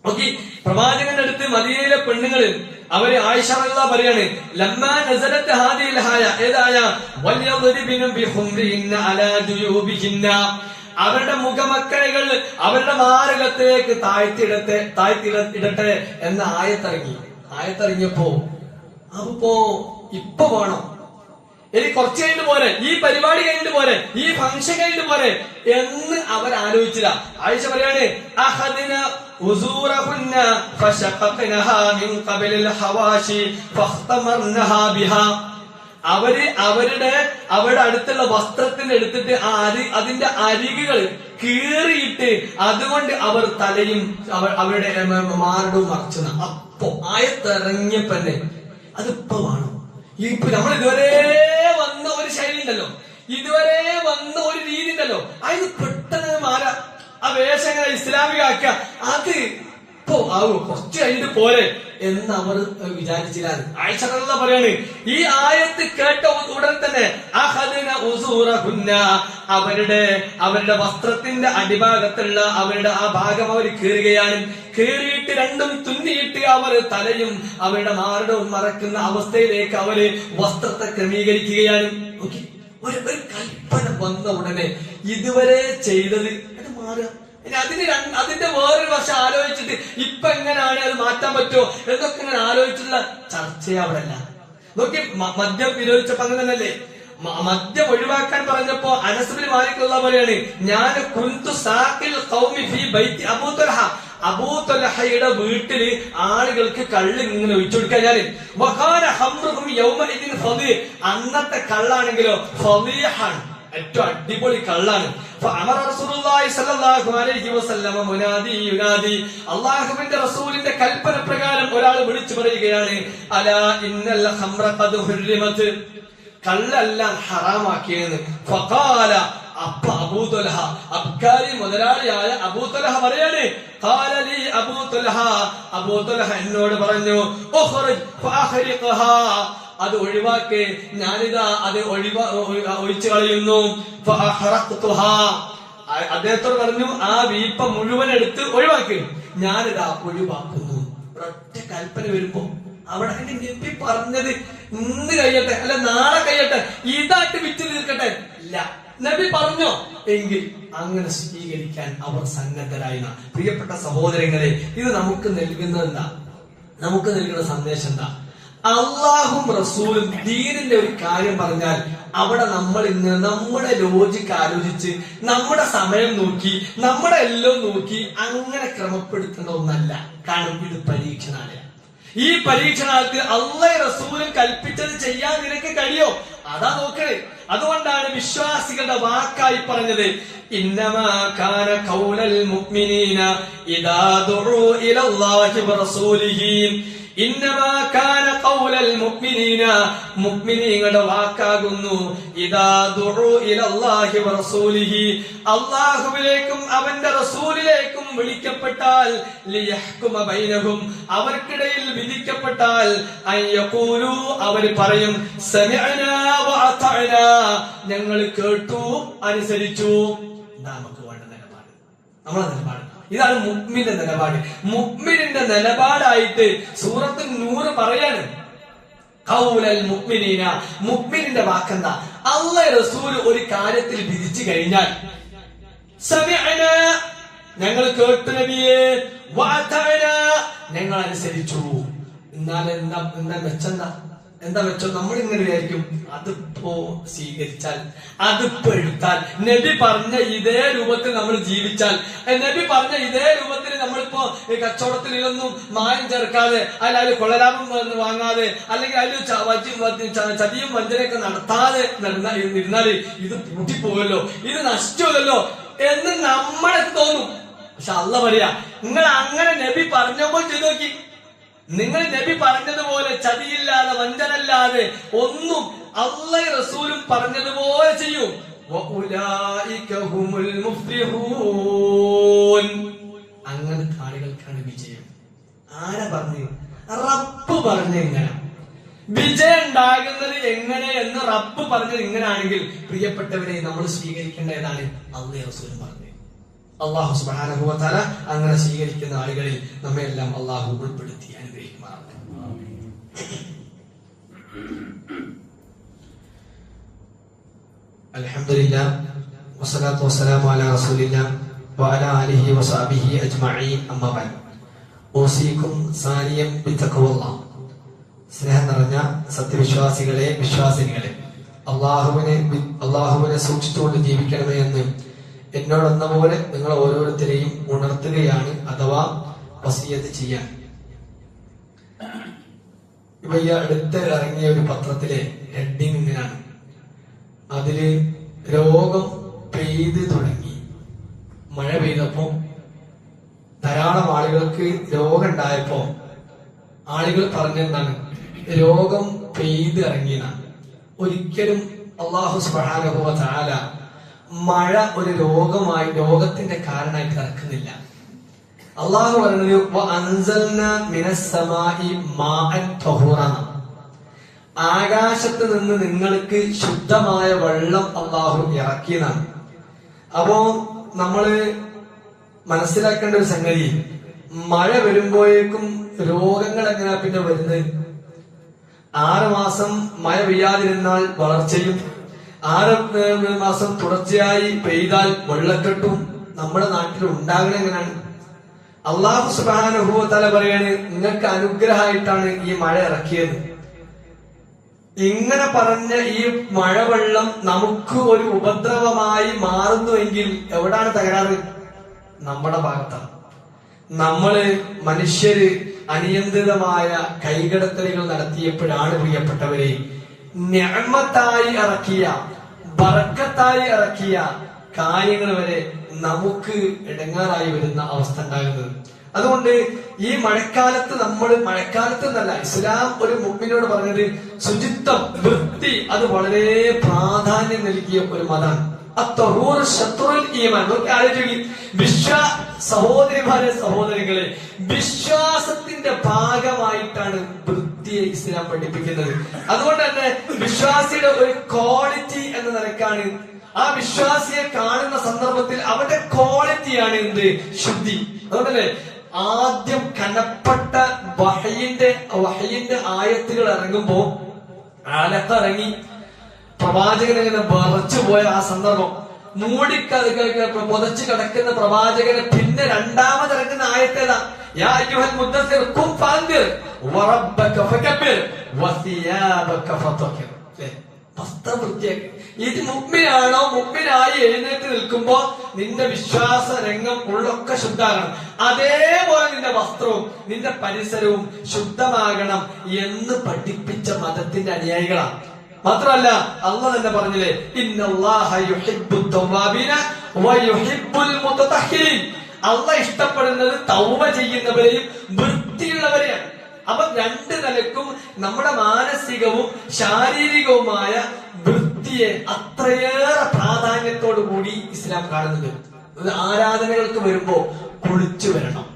ഓക്കെ, പ്രവാചകന്റെ അടുത്ത് മദീനയിലെ പെണ്ണുങ്ങള് അവര് ആയിഷ റളിയല്ലാഹു പറയാണ്, ലമ്മാ നസലത്ത് ഹാദിഹിൽ ആയ, ഏതായ വൽയദ്രിബിന ബിഖുംറിഹിന്ന അലാ ജുയൂബിഹിന്ന, അവരുടെ മുഖമക്കൈകൾ അവരുടെ മാറുകത്തേക്ക് താഴ്ത്തിയിടട്ടെ എന്ന ആയത്തിറങ്ങിയപ്പോ ഇപ്പൊ വേണം, ഇനി കുറച്ച് കഴിഞ്ഞിട്ട് പോരെ, ഈ പരിപാടി കഴിഞ്ഞിട്ട് പോരെ, ഈ ഫംഗ്ഷൻ കഴിഞ്ഞിട്ട് പോരെ എന്ന് അവർ ആലോചിച്ചില്ല. ആയിഷ പറയാണ്, അഹദിന ഉസൂറഹുന്ന ഫശഖഖനഹാ മിൻ ഖബലിൽ ഹവാശി ഫഖ്തമർനഹാ ബിഹാ. അവരുടെ അടുത്തുള്ള വസ്ത്രത്തിന്റെ എടുത്തിട്ട് അതിന്റെ അരികുകൾ കീറിയിട്ട് അതുകൊണ്ട് അവർ തലയും അവരുടെ മാറടവും മറച്ചു. അപ്പൊ ആയത്തിറങ്ങിയപ്പന്നെ അതിപ്പോ വേണം. ഇപ്പൊ നമ്മൾ ഇതുവരെ വന്ന ഒരു ശൈലി ഉണ്ടല്ലോ, ഇതുവരെ വന്ന ഒരു രീതി ഉണ്ടല്ലോ, അതിന് പെട്ടെന്ന് മാറാം. ആ വേഷങ്ങളെ ഇസ്ലാമികാക്കുക, ഇപ്പൊ ആകും, കുറച്ച് കഴിഞ്ഞിട്ട് പോരെ എന്ന് അവർ വിചാരിച്ചില്ല. ആയിഷ റളിയല്ലാഹു പറയാണ്, ഈ ആയത്ത് കേട്ട ഉടൻ തന്നെ അവരുടെ വസ്ത്രത്തിന്റെ അടിഭാഗത്തുള്ള അവരുടെ ആ ഭാഗം അവർ കീറുകയാണ്. കീറിയിട്ട് രണ്ടും തുന്നിയിട്ട് അവർ തലയും അവരുടെ മാറിടവും മറക്കുന്ന അവസ്ഥയിലേക്ക് അവര് വസ്ത്രത്തെ ക്രമീകരിക്കുകയാണ്. ഒരു കൽപ്പന വന്ന ഉടനെ ഇതുവരെ ചെയ്തത് അത് മാറുക. അതിന്റെ വേറൊരു വശം ആലോചിച്ചിട്ട് ഇപ്പൊ എങ്ങനെയാണ് അത് മാറ്റാൻ പറ്റുമോ എന്നൊക്കെ ഇങ്ങനെ ആലോചിച്ചുള്ള ചർച്ചയെ അവിടെ അല്ല. നോക്കി, മദ്യം വിരോധിച്ചപ്പോ അങ്ങനെ തന്നെയല്ലേ? മദ്യം ഒഴിവാക്കാൻ പറഞ്ഞപ്പോ അനസ് ബിൻ മാലിക് റളിയല്ലാഹു പറയാണ്, ഞാൻ കുന്തു സാഖിൽ ഖൗമി ഫീ ബൈത്തി അബൂ തൽഹ, അബൂ തൽഹയുടെ വീട്ടില് ആളുകൾക്ക് കള്ള് ഇങ്ങനെ ഒഴിച്ചു കൊടുക്കാൻ. ഞാൻ വഖാന ഹംറുഹും യൗമഇദിൻ ഫദീ, അന്നത്തെ കള്ളാണെങ്കിലോ ഫദീഹാണ്, ഏറ്റവും അടിപൊളി കള്ളാണ്. അള്ളാഹുവിന്റെ റസൂലിന്റെ കൽപ്പന പ്രകാരം ഒരാൾ വിളിച്ചു പറയുകയാണ്, അലാ ഇന്നൽ ഖംറ ഖദ് ഹുർരിമത്, കള്ളെല്ലാം ഹറാമാക്കിയെന്ന്. ഫഖാല, അപ്പ അബൂ തൽഹ, അബ്കാരി മുതലാളിയായ അബൂ തൽഹ പറയാണ്, ഖാല ലി അബൂ തൽഹ, അബൂ തൽഹ എന്നോട് പറഞ്ഞു, ഉഖ്റിജ് ഫഅഖ്രിഖഹാ, അത് ഒഴിവാക്കി, ഞാനിതാ അത് ഒഴിച്ചു കളയുന്നു. അദ്ദേഹത്തോട് പറഞ്ഞു, ആ വീപ്പ മുഴുവൻ എടുത്ത് ഒഴിവാക്കി, ഞാനിതാ ഒഴിവാക്കുന്നു. ഒരൊറ്റ കൽപ്പന വരുമ്പോ അവിടെ നബി പറഞ്ഞത് ഇന്ന് കഴിയട്ടെ, അല്ല നാളെ കഴിയട്ടെ, ഇതായിട്ട് വിറ്റ് തീർക്കട്ടെ, ഇല്ല, നബി പറഞ്ഞോ എങ്കിൽ അങ്ങനെ സ്വീകരിക്കാൻ അവർ സന്നദ്ധരായി. പ്രിയപ്പെട്ട സഹോദരങ്ങളെ, ഇത് നമുക്ക് നൽകുന്നത് എന്താ? നമുക്ക് നൽകുന്ന സന്ദേശം എന്താ? അള്ളാഹും റസൂലും ദീനിന്റെ ഒരു കാര്യം പറഞ്ഞാൽ അവിടെ നമ്മൾ ഇന്ന് നമ്മുടെ ലോജിക്ക് ആലോചിച്ച് നമ്മുടെ സമയം നോക്കി നമ്മുടെ എല്ലാം നോക്കി അങ്ങനെ ക്രമപ്പെടുത്തുന്ന ഒന്നല്ല. കാരണം ഇത് പരീക്ഷണാലയ. ഈ പരീക്ഷണത്തിൽ അള്ളാഹും റസൂലും കൽപ്പിച്ചത് ചെയ്യാൻ നിനക്ക് കഴിയോ? അതാ നോക്കണേ. അതുകൊണ്ടാണ് വിശ്വാസികളുടെ വാക്കായി പറഞ്ഞത്, ഇന്നമാ കാന ഖൗലൽ മുഅ്മിനീന ഇദാ ദുഉ ഇലല്ലാഹി വറസൂലിഹി, ഇന്നമാ കാന ഖൗലൽ മുഅ്മിനീന, മുഅ്മിനീങ്ങളുടെ വാക്കാകുന്നു, ഇദാ ദുഉ ഇലല്ലാഹി വറസൂലിഹി, അല്ലാഹുവിലേക്കും അവന്റെ റസൂലിലേക്കും വിളിക്കപ്പെട്ടാൽ, ലിയഹ്കുമ ബൈനഹും, അവർക്കിടയിൽ വിധിക്കപ്പെട്ടാൽ, അയ്യഖൂലു, അവർ പറയും, സമിഅനാ വഅതഅനാ, ഞങ്ങൾ കേട്ടു അനുസരിച്ചു. നമുക്ക് വേണ്ട നിലപാട്, നമ്മളെ നിലപാട് ഇതാണ് മുഅ്മിന്റെ നിലപാട്. മുഅ്മിനിന്റെ നിലപാടായിട്ട് സൂറത്തുൻ നൂർ പറയാണ്, ഖൗലൽ മുഅ്മിനീന, മുഅ്മിനിന്റെ വാക്കെന്താ? അല്ലാഹു റസൂൽ ഒരു കാര്യത്തിൽ വിധിച്ചു കഴിഞ്ഞാൽ, സമിഅനാ, ഞങ്ങൾ കേട്ടു നബിയേ, വഅതഅനാ, ഞങ്ങൾ അനുസരിച്ചു. എന്നാൽ എന്താ മെച്ചെന്താ? എന്താ വെച്ചോ? നമ്മളിങ്ങനെ വിചാരിക്കും, അതിപ്പോ സ്വീകരിച്ചാൽ, അതിപ്പോ എടുത്താൽ, നബി പറഞ്ഞ ഇതേ രൂപത്തിൽ നമ്മൾ ജീവിച്ചാൽ, നബി പറഞ്ഞ ഇതേ രൂപത്തിൽ നമ്മളിപ്പോ കച്ചവടത്തിലൊന്നും മായം ചേർക്കാതെ, അതിൽ കൊള്ളലാഭം വാങ്ങാതെ, അല്ലെങ്കിൽ അതിൽ ചതിയും വഞ്ചനയൊക്കെ നടത്താതെ ഇരുന്നാൽ ഇത് പൂട്ടിപ്പോകല്ലോ, ഇത് നഷ്ടമല്ലോ എന്ന് നമ്മളെ തോന്നും. പക്ഷെ അള്ളാഹ് പറയാ, നിങ്ങൾ അങ്ങനെ നബി പറഞ്ഞപ്പോൾ ചെയ്തു നോക്കി, നിങ്ങൾ നബി പറഞ്ഞതുപോലെ ചതിയില്ലാതെ വഞ്ചനല്ലാതെ ഒന്നും അല്ലാഹും റസൂലും പറഞ്ഞതുപോലെ ചെയ്യും. വഉലൈക ഹുമുൽ മുഫ്ലിഹൂൻ, അങ്ങനത്തെ ആളുകൾക്കാണ് വിജയം. ആരാ പറഞ്ഞു? റബ്ബ് പറഞ്ഞ എങ്ങനെ വിജയം ഉണ്ടാകുന്നത് എങ്ങനെ എന്ന് റബ്ബ് പറഞ്ഞത് ഇങ്ങനെയാണെങ്കിൽ പ്രിയപ്പെട്ടവരെ നമ്മൾ സ്വീകരിക്കേണ്ട ഏതാണ്? അല്ലാഹും റസൂലും പറഞ്ഞു. അല്ലാഹു സുബ്ഹാനഹു വ തആല അങ്ങനെ സ്വീകരിക്കുന്ന ആളുകളിൽ നമ്മെല്ലാം അല്ലാഹു ഉൾപ്പെടുത്തി അനുഗ്രഹിക്കുമാറാകട്ടെ. അൽഹംദുലില്ലാഹ് വസ്സലാത്തു വസ്സലാമു അലാ റസൂലില്ലാഹ് വഅലാ ആലിഹി വസഹ്ബിഹി അജ്മഈൻ. അമ്മാ ബഅദ്. ഊസീകും സാനിയം ബിതഖ്വല്ലാഹ്. സ്നേഹം നിറഞ്ഞ സത്യവിശ്വാസികളെ, വിശ്വാസിനികളെ, അള്ളാഹുവിനെ സൂക്ഷിച്ചുകൊണ്ട് ജീവിക്കണമേ എന്ന് എന്നോടെന്ന പോലെ നിങ്ങൾ ഓരോരുത്തരെയും ഉണർത്തുകയാണ്, അഥവാ വസിയത്ത് ചെയ്യാൻ. ഇപ്പൊ ഈ അടുത്ത് ഇറങ്ങിയ ഒരു പത്രത്തിലെ ഹെഡിങ് ഇങ്ങനെയാണ്. അതില് രോഗം പെയ്ത് തുടങ്ങി, മഴ പെയ്തപ്പോ ധാരാളം ആളുകൾക്ക് രോഗം ഉണ്ടായപ്പോ ആളുകൾ പറഞ്ഞെന്താണ്? രോഗം പെയ്ത് ഇറങ്ങിയതാണ്. ഒരിക്കലും അല്ലാഹു സുബ്ഹാനഹു വ തആല മഴ ഒരു രോഗത്തിന്റെ കാരണമായിട്ട് നടക്കുന്നില്ല. അള്ളാഹു പറഞ്ഞത് ആകാശത്ത് നിന്ന് നിങ്ങൾക്ക് ശുദ്ധമായ വെള്ളം അള്ളാഹു ഇറക്കിയതാണ്. അപ്പോ നമ്മള് മനസ്സിലാക്കേണ്ട ഒരു സംഗതി, മഴ വരുമ്പോഴേക്കും രോഗങ്ങൾ എങ്ങനെയാ പിന്നെ വരുന്നത്? 6 മാസം മഴ പെയ്യാതിരുന്നാൽ വളർച്ചയും 6 മാസം തുടർച്ചയായി പെയ്താൽ വെള്ളക്കെട്ടും നമ്മുടെ നാട്ടിൽ ഉണ്ടാകണ എങ്ങനെയാണ്? അള്ളാഹു സുബ്ഹാനഹു വ തആല പറയാണ്, നിങ്ങൾക്ക് അനുഗ്രഹമായിട്ടാണ് ഈ മഴ ഇറക്കിയത്. ഇങ്ങനെ പറഞ്ഞ ഈ മഴവെള്ളം നമുക്ക് ഒരു ഉപദ്രവമായി മാറുന്നുവെങ്കിൽ എവിടാണ് തകരാറ്? നമ്മുടെ ഭാഗത്താണ്. നമ്മള് മനുഷ്യര് അനിയന്ത്രിതമായ കൈകടത്തലുകൾ നടത്തിയപ്പോഴാണ് പ്രിയപ്പെട്ടവരെ നിഅമത്തായി ഇറക്കിയ, ബറക്കത്തായി ഇറക്കിയ കാര്യങ്ങൾ വരെ നമുക്ക് ഇടങ്ങാറായി വരുന്ന അവസ്ഥ ഉണ്ടാകുന്നത്. അതുകൊണ്ട് ഈ മഴക്കാലത്ത് മഴക്കാലത്ത് എന്നല്ല, ഇസ്ലാം ഒരു മുഅ്മിനോട് പറഞ്ഞത് ശുചിത്വം, വൃത്തി, അത് വളരെ പ്രാധാന്യം നൽകിയ ഒരു മതമാണ്. സഹോദരിമാരെ, സഹോദരികളെ, വിശ്വാസത്തിന്റെ ഭാഗമായിട്ടാണ് വൃത്തിയെ ഇസ്ലാം പഠിപ്പിക്കുന്നത്. അതുകൊണ്ട് തന്നെ വിശ്വാസിയുടെ ഒരു ക്വാളിറ്റി എന്ന നിലക്കാണ് ആ വിശ്വാസിയെ കാണുന്ന സന്ദർഭത്തിൽ അവന്റെ ക്വാളിറ്റിയാണ് എന്ത്? ശുദ്ധി. അതുകൊണ്ടല്ലേ ആദ്യം കനപ്പെട്ട വഹയിന്റെ ആയത്തുകൾ ഇറങ്ങുമ്പോ ആലത്തിറങ്ങി പ്രവാചകൻ ഇങ്ങനെ വിറച്ചു പോയ ആ സന്ദർഭം, പുതച്ചു കിടക്കുന്ന പ്രവാചകന് പിന്നെ രണ്ടാമതിറങ്ങുന്ന ആയത്തേതാ? യാ അയ്യുഹൽ മുദ്ദസ്സിർ ഖും ഫഅൻദിർ വറബ്ബക ഫകബ്ബിർ വസിയാബക ഫതഹിർ. വസ്ത്രം വൃത്തിയാക്കി. ഇത് മുഅ്മിനാണോ? മുഅ്മിനായി എഴുന്നേറ്റ് നിൽക്കുമ്പോ നിന്റെ വിശ്വാസ രംഗം ഉള്ളൊക്കെ ശുദ്ധാകണം. അതേപോലെ നിന്റെ വസ്ത്രവും നിന്റെ പരിസരവും ശുദ്ധമാകണം എന്ന് പഠിപ്പിച്ച മതത്തിന്റെ അനുയായികളാണ്. മാത്രമല്ല അല്ലാഹു തന്നെ പറഞ്ഞില്ലേ, ഇന്നല്ലാഹ യുഹിബ്ബുത് തവ്വാബീന വയുഹിബ്ബുൽ മുതതഹിരീൻ. അല്ലാഹു ഇഷ്ടപ്പെടുന്നത് തൗബ ചെയ്യുന്നവരെയും വൃത്തിയുള്ളവരെയാണ്. അപ്പൊ 2 നിലക്കും നമ്മുടെ മാനസികവും ശാരീരികവുമായ വൃത്തിയെ അത്രയേറെ പ്രാധാന്യത്തോടു കൂടി ഇസ്ലാം കാണുന്നുണ്ട്. ആരാധനകൾക്ക് വരുമ്പോ കുളിച്ചു വരണം.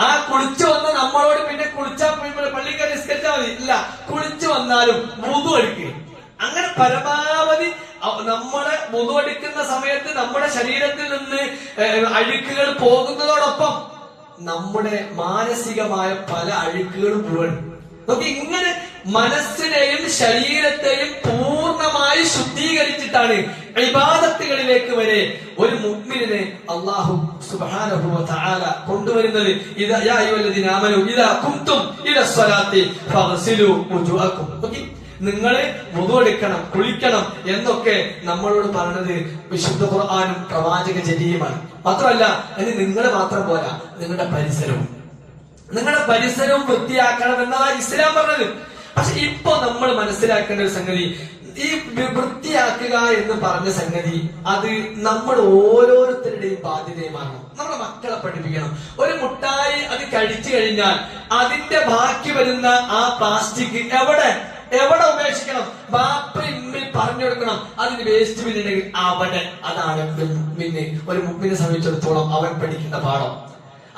ആ കുളിച്ചു വന്ന നമ്മളോട് പിന്നെ കുളിച്ചാൽ പള്ളിക്കാർ നിസ്കരിച്ചാൽ മതി, ഇല്ല, കുളിച്ചു വന്നാലും വുദു എടുക്കുക. അങ്ങനെ പരമാവധി നമ്മളെ വുദു എടുക്കുന്ന സമയത്ത് നമ്മുടെ ശരീരത്തിൽ നിന്ന് അഴുക്കുകൾ പോകുന്നതോടൊപ്പം നമ്മുടെ മാനസികമായ പല അഴുക്കുകളും പോവാണ്. നമുക്ക് ഇങ്ങനെ മനസ്സിനെയും ശരീരത്തെയും പൂർണ്ണമായി ശുദ്ധീകരിച്ചിട്ടാണ് ഇബാദത്തുകളിലേക്ക് വരെ ഒരു മുഅ്മിനിനെ അല്ലാഹു സുബ്ഹാനഹു വ തആല കൊണ്ടുവരുന്നത്. ഇദാ യാ അയ്യുഹല്ലദീന ആമനൂ ഇദാ ഖുംതും ഇലസ്സലാത്തി ഫഗ്സിലൂ വുജൂഅക്കും. നിങ്ങള് വുദു എടുക്കണം, കുളിക്കണം എന്നൊക്കെ നമ്മളോട് പറഞ്ഞത് വിശുദ്ധ ഖുർആനും പ്രവാചക ചര്യയുമാണ്. മാത്രമല്ല ഇനി നിങ്ങൾ മാത്രം പോരാ, നിങ്ങളുടെ പരിസരവും വൃത്തിയാക്കണം എന്നതാണ് ഇസ്ലാം പറഞ്ഞത്. പക്ഷെ ഇപ്പൊ നമ്മൾ മനസ്സിലാക്കേണ്ട ഒരു സംഗതി, ഈ വൃത്തിയാക്കുക എന്ന് പറഞ്ഞ സംഗതി അത് നമ്മൾ ഓരോരുത്തരുടെയും ബാധ്യതയെ മാറണം. നമ്മുടെ മക്കളെ പഠിപ്പിക്കണം. ഒരു മുട്ടായി അത് കഴിച്ചു കഴിഞ്ഞാൽ അതിന്റെ ബാക്കി വരുന്ന ആ പ്ലാസ്റ്റിക് എവിടെ ഉപേക്ഷിക്കണം? ബാപ്പ ഇമ്മി പറഞ്ഞു കൊടുക്കണം. അതിന് വേസ്റ്റ് ബിൻ ഉണ്ടെങ്കിൽ അവിടെ. അതാണ് പിന്നെ ഒരു മുമ്പിനെ സംബന്ധിച്ചിടത്തോളം അവൻ പഠിക്കുന്ന പാഠം.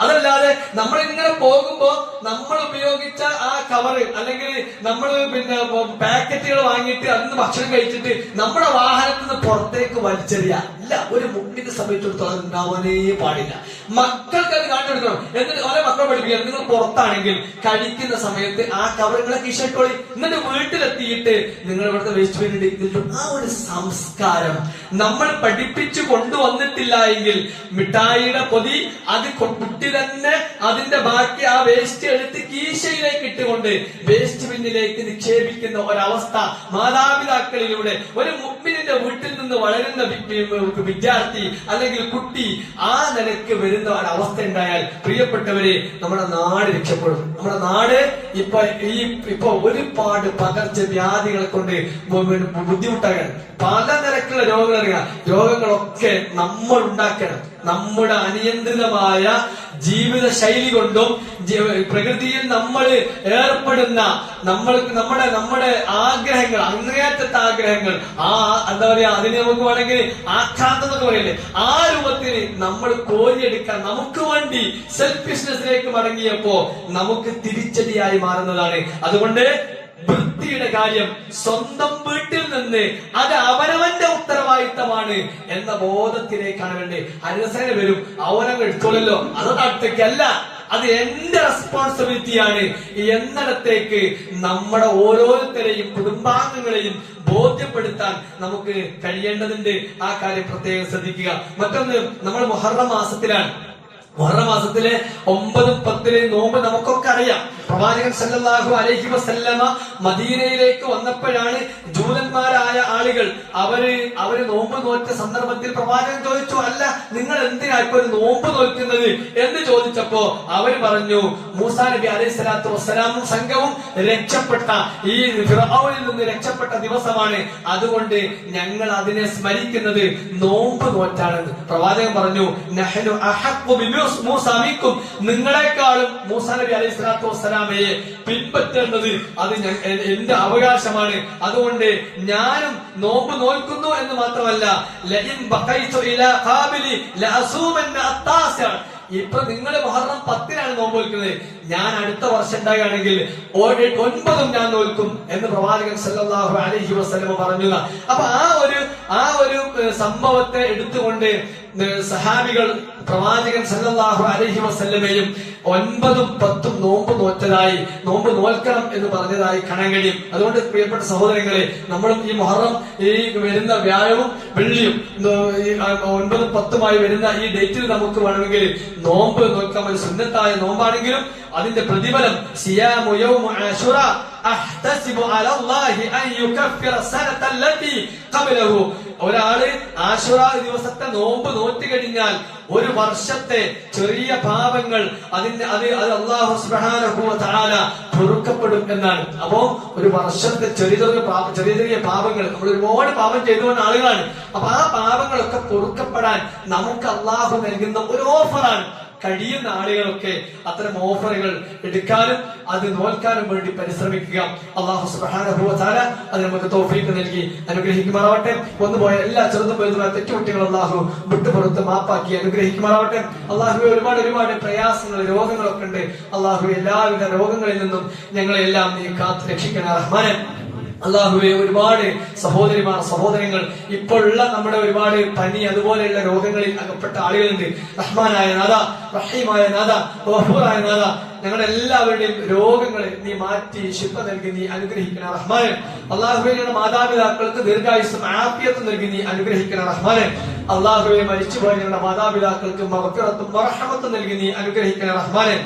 അതല്ലാതെ നമ്മൾ ഇങ്ങനെ പോകുമ്പോ നമ്മൾ ഉപയോഗിച്ച ആ കവറ് അല്ലെങ്കിൽ നമ്മൾ പിന്നെ പാക്കറ്റുകൾ വാങ്ങിയിട്ട് അതിന് ഭക്ഷണം കഴിച്ചിട്ട് നമ്മുടെ വാഹനത്തിൽ നിന്ന് പുറത്തേക്ക് വലിച്ചെറിയാ ഇല്ല. ഒരു മുമ്പിനെ സംബന്ധിച്ചിടത്തോളം ഉണ്ടാവാനേ പാടില്ല. മക്കൾക്ക് അത് കാണിച്ചു കൊടുക്കണം. എന്നിട്ട് ഓരോ മക്കളെ പഠിപ്പിക്കുക, നിങ്ങൾ പുറത്താണെങ്കിൽ കഴിക്കുന്ന സമയത്ത് ആ കവറുകളെ കിഷട്ടോളി, എന്നിട്ട് വീട്ടിലെത്തിയിട്ട് നിങ്ങൾ ഇവിടുത്തെ വേസ്റ്റ് ബിന്നിട്ട് ആ ഒരു സംസ്കാരം നമ്മൾ പഠിപ്പിച്ചു കൊണ്ടുവന്നിട്ടില്ല എങ്കിൽ മിഠായിയുടെ പൊതി അത് കുട്ടി തന്നെ അതിന്റെ ബാക്കി ആ വേസ്റ്റ് എടുത്ത് കീശയിലേക്ക് ഇട്ടുകൊണ്ട് വേസ്റ്റ് ബിന്നിലേക്ക് നിക്ഷേപിക്കുന്ന ഒരവസ്ഥ മാതാപിതാക്കളിലൂടെ ഒരു മുഅ്മിനിന്റെ വീട്ടിൽ നിന്ന് വളരുന്ന വിദ്യാർത്ഥി അല്ലെങ്കിൽ കുട്ടി ആ നിലയ്ക്ക് വരുന്ന ഒരവസ്ഥ ഉണ്ടായാൽ പ്രിയപ്പെട്ടവരെ നമ്മുടെ നാട് രക്ഷപ്പെടും. നമ്മുടെ നാട് ഇപ്പൊ ഒരുപാട് പകർച്ചവ്യാധികളെ കൊണ്ട് ബുദ്ധിമുട്ടാകാൻ പല നിരക്കുള്ള രോഗങ്ങളൊക്കെ നമ്മൾ ഉണ്ടാക്കണം. നമ്മുടെ അനിയന്ത്രിതമായ ജീവിത ശൈലി കൊണ്ടും പ്രകൃതിയിൽ നമ്മൾ ഏർപ്പെടുന്ന നമ്മുടെ ആഗ്രഹങ്ങൾ, അങ്ങേയറ്റത്തെ ആഗ്രഹങ്ങൾ, എന്താ പറയാ, അതിന് നമുക്ക് വേണമെങ്കിൽ ആഘാതം എന്നൊക്കെ പറയില്ലേ, ആ രൂപത്തിൽ നമ്മൾ കോരിയെടുക്കാൻ നമുക്ക് വേണ്ടി സെൽഫിഷ്നെസ്സിലേക്ക് മടങ്ങിയപ്പോ നമുക്ക് തിരിച്ചടിയായി മാറുന്നതാണ്. അതുകൊണ്ട് വൃത്തിയുടെ കാര്യം സ്വന്തം വീട്ടിൽ നിന്ന് അത് അവനവന്റെ ഉത്തരവാദിത്തമാണ് എന്ന ബോധത്തിലേക്കാണ് വേണ്ടത്. ഹരിതസേന വരും, അവനങ്ങ് എടുത്തോളല്ലോ, അത് നാട്ടേക്കല്ല, അത് എന്റെ റെസ്പോൺസിബിലിറ്റിയാണ് എന്നിടത്തേക്ക് നമ്മുടെ ഓരോരുത്തരെയും കുടുംബാംഗങ്ങളെയും ബോധ്യപ്പെടുത്താൻ നമുക്ക് കഴിയേണ്ടതുണ്ട്. ആ കാര്യം പ്രത്യേകം ശ്രദ്ധിക്കുക. മറ്റൊന്ന്, നമ്മൾ മുഹറം മാസത്തിലാണ്. മുഹറം മാസത്തിലെ 9, 10 നോമ്പ് നമുക്കൊക്കെ അറിയാം. പ്രവാചകൻ സല്ലല്ലാഹു അലൈഹി വസല്ലമ മദീനയിലേക്ക് വന്നപ്പോഴാണ് ജൂതന്മാരായ ആളുകൾ അവര് നോമ്പ് നോറ്റ സന്ദർഭത്തിൽ പ്രവാചകൻ ചോദിച്ചു, അല്ല, നിങ്ങൾ എന്തിനാ ഇപ്പൊ ഒരു നോമ്പ് നോക്കുന്നത് എന്ന് ചോദിച്ചപ്പോ അവര് പറഞ്ഞു, മൂസാ നബി അലൈഹി സ്വലാത്തു വസ്സലാമും സംഘവും രക്ഷപ്പെട്ട, ഈ ഫിർഔനിൽ നിന്ന് രക്ഷപ്പെട്ട ദിവസമാണ്, അതുകൊണ്ട് ഞങ്ങൾ അതിനെ സ്മരിക്കുന്നത് നോമ്പ് നോറ്റാണെന്ന്. പ്രവാചകൻ പറഞ്ഞു, നഹ്നു അഹഖു ബിമൂസാ മിൻകും, നിങ്ങളെക്കാളും മൂസാ നബി അലൈഹി സ്വലാത്തു വസ്സലാമയെ പിൻപറ്റേണ്ടത് അത് എന്റെ അവകാശമാണ്. അതുകൊണ്ട് ഞാനും നോമ്പ് നോൽക്കുന്നു എന്ന് മാത്രമല്ല, ലഇൻ ബഖൈതു ഇലാ ഖാബിലി ലഅസൂമന്ന അത്താസ, ഇപ്പൊ നിങ്ങൾ മുഹറം 10 നോമ്പ് നോൽക്കുന്നത്, ഞാൻ അടുത്ത വർഷം ഉണ്ടാകുകയാണെങ്കിൽ 9 ഞാൻ നോൽക്കും എന്ന് പ്രവാചകൻ സല്ലല്ലാഹു അലൈഹി വസല്ലം പറഞ്ഞു. അപ്പൊ ആ ഒരു സംഭവത്തെ എടുത്തുകൊണ്ട് സഹാബികൾ പ്രവാചകൻ സല്ലല്ലാഹു അലൈഹി വസല്ലമയും 9, 10 നോമ്പ് നോറ്റതായി, നോമ്പ് നോൽക്കണം എന്ന് പറഞ്ഞതായി കാണാൻ കഴിയും. അതുകൊണ്ട് പ്രിയപ്പെട്ട സഹോദരങ്ങളെ, നമ്മളും ഈ മുഹറം, ഈ വരുന്ന വ്യാഴവും വെള്ളിയും 9, 10 വരുന്ന ഈ ഡേറ്റിൽ നമുക്ക് വേണമെങ്കിൽ നോമ്പ് നോൽക്കാൻ, ഒരു സുന്നത്തായ നോമ്പാണെങ്കിലും അതിന്റെ പ്രതിഫലം സിയാമു യൗമു ആശുറ അഹ്തസിബു അലല്ലാഹി അൻ യുകഫിറ സനത അല്ലതി ഖബലഹു. ഒരാള് ആശുറ ദിവസത്തെ നോമ്പ് നോറ്റ് കഴിഞ്ഞാൽ ഒരു വർഷത്തെ ചെറിയ പാപങ്ങൾ അത് അല്ലാഹു സുബ്ഹാനഹു വ തആല പൊറുക്കപ്പെടും എന്നാണ്. അപ്പോ ഒരു വർഷത്തെ ചെറിയ ചെറിയ പാപങ്ങൾ, നമ്മൾ ഒരുപാട് പാപം ചെയ്തുകൊണ്ട് ആളുകളാണ്. അപ്പൊ ആ പാപങ്ങളൊക്കെ പൊറുക്കപ്പെടാൻ നമുക്ക് അല്ലാഹു നൽകുന്ന ഒരു ഓഫറാണ്. കഴിയുന്ന ആളുകളൊക്കെ അത്തരം ഓഫറുകൾ എടുക്കാനും അത് നോൽക്കാനും വേണ്ടി പരിശ്രമിക്കുക. അല്ലാഹു സുബ്ഹാനഹു വ തആല അത് നമുക്ക് തൗഫീഖ് നൽകി അനുഗ്രഹിക്കുമാറാവട്ടെ. വന്നുപോയ എല്ലാ ചെറുതും വലുതുമായ തെറ്റുകുട്ടികൾ അല്ലാഹു വിട്ടുപുറത്ത് മാപ്പാക്കി അനുഗ്രഹിക്കുമാറാവട്ടെ. അല്ലാഹുവേ, ഒരുപാട് പ്രയാസങ്ങൾ, രോഗങ്ങളൊക്കെ ഉണ്ട്. അല്ലാഹുവേ, എല്ലാവിധ രോഗങ്ങളിൽ നിന്നും ഞങ്ങളെല്ലാം നീ കാത്ത് രക്ഷിക്കണേ റഹ്മാനെ. അല്ലാഹുവേ, ഒരുപാട് സഹോദരിമാർ, സഹോദരങ്ങൾ, ഇപ്പോഴുള്ള നമ്മുടെ ഒരുപാട് പനി അതുപോലെയുള്ള രോഗങ്ങളിൽ അകപ്പെട്ട ആളുകളുണ്ട്. റഹ്മാനായ നാഥ, റഹീമായ നാഥ, ഗഫൂറായ നാഥ, ഞങ്ങളുടെ എല്ലാവരുടെയും രോഗങ്ങളെ നീ മാറ്റി ശിഫ നൽകി നീ അനുഗ്രഹിക്കണ റഹ്മാനെ. അല്ലാഹുവേ, ഞങ്ങളുടെ മാതാപിതാക്കൾക്ക് ദീർഘായുസ്സും ആഫിയത്തും നൽകി നീ അനുഗ്രഹിക്കണ റഹ്മാനെ. അല്ലാഹുവേ, മരിച്ചുപോയ ഞങ്ങളുടെ മാതാപിതാക്കൾക്ക് മഗ്ഫിറത്തും മർഹമത്തും നൽകി നീ അനുഗ്രഹിക്കണ റഹ്മാനെ.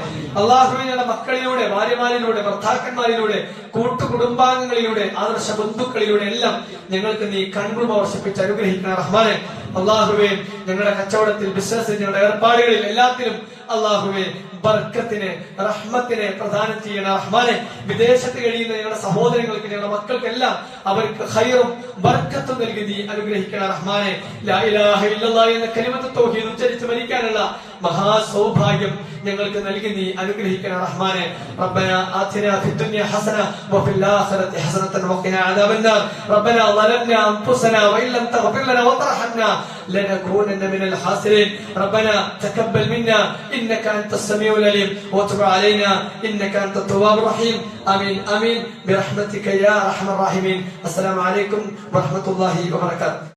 അല്ലാഹുവേ, ഞങ്ങളുടെ മക്കളിലൂടെ, ഭാര്യമാരിലൂടെ, ഭർത്താക്കന്മാരിലൂടെ, കൂട്ടുകുടുംബാംഗങ്ങളിലൂടെ, ആദർശ ബന്ധുക്കളിലൂടെ എല്ലാം ഞങ്ങൾക്ക് നീ കൺകുളിമ വർഷിപ്പിച്ച് അനുഗ്രഹിക്കണ റഹ്മാനെ. അല്ലാഹുവേ, ഞങ്ങളുടെ കച്ചവടത്തിൽ, ബിസിനസ്സിൽ, ഞങ്ങളുടെ ഏർപ്പാടുകളിൽ എല്ലാത്തിലും അല്ലാഹുവേ ബർക്കത്തിനെ, റഹ്മത്തിനെ പ്രദാനം ചെയ്യണ റഹ്മാനെ. വിദേശത്ത് കഴിയുന്ന ഞങ്ങളുടെ സഹോദരങ്ങൾക്ക്, ഞങ്ങളുടെ മക്കൾക്കെല്ലാം അവർക്ക് ഖൈറും ബർക്കത്തും നൽകി നീ അനുഗ്രഹിക്കണ റഹ്മാനെ. ലാ ഇലാഹ ഇല്ലല്ലാഹ് എന്ന കലിമത്ത് തൗഹീദ് ഉച്ചരിച്ച് മരിക്കാനുള്ള മഹാസൗഭാഗ്യം ഞങ്ങൾക്ക് നൽകി നീ അനുഗ്രഹിക്കണ റഹ്മാനെ. റബ്ബനാ ആതിനാ ഫിദ്ദുനിയ ഹസന വഫിൽ ആഖിറതി ഹസനതൻ വഖിനാ അദാബന്നാർ. റബ്ബനാ ളലംനാ അൻഫുസനാ വഇല്ലം തഗ്ഫിർ ലനാ വതർഹംനാ ലനകൂനന്ന മിനൽ ഖാസിരീൻ. റബ്ബനാ തഖബ്ബൽ മിന്നാ ഇന്നക അൻതസ് സമീഉൽ അലീം വതുബ് അലൈനാ ഇന്നക അൻതത് തവ്വാബുർ റഹീം. ആമീൻ ആമീൻ ബിറഹ്മതിക യാ അർഹമർ റഹീമീൻ. അസ്സലാമു അലൈക്കും വറഹ്മത്തുള്ളാഹി വബറകാതുഹു.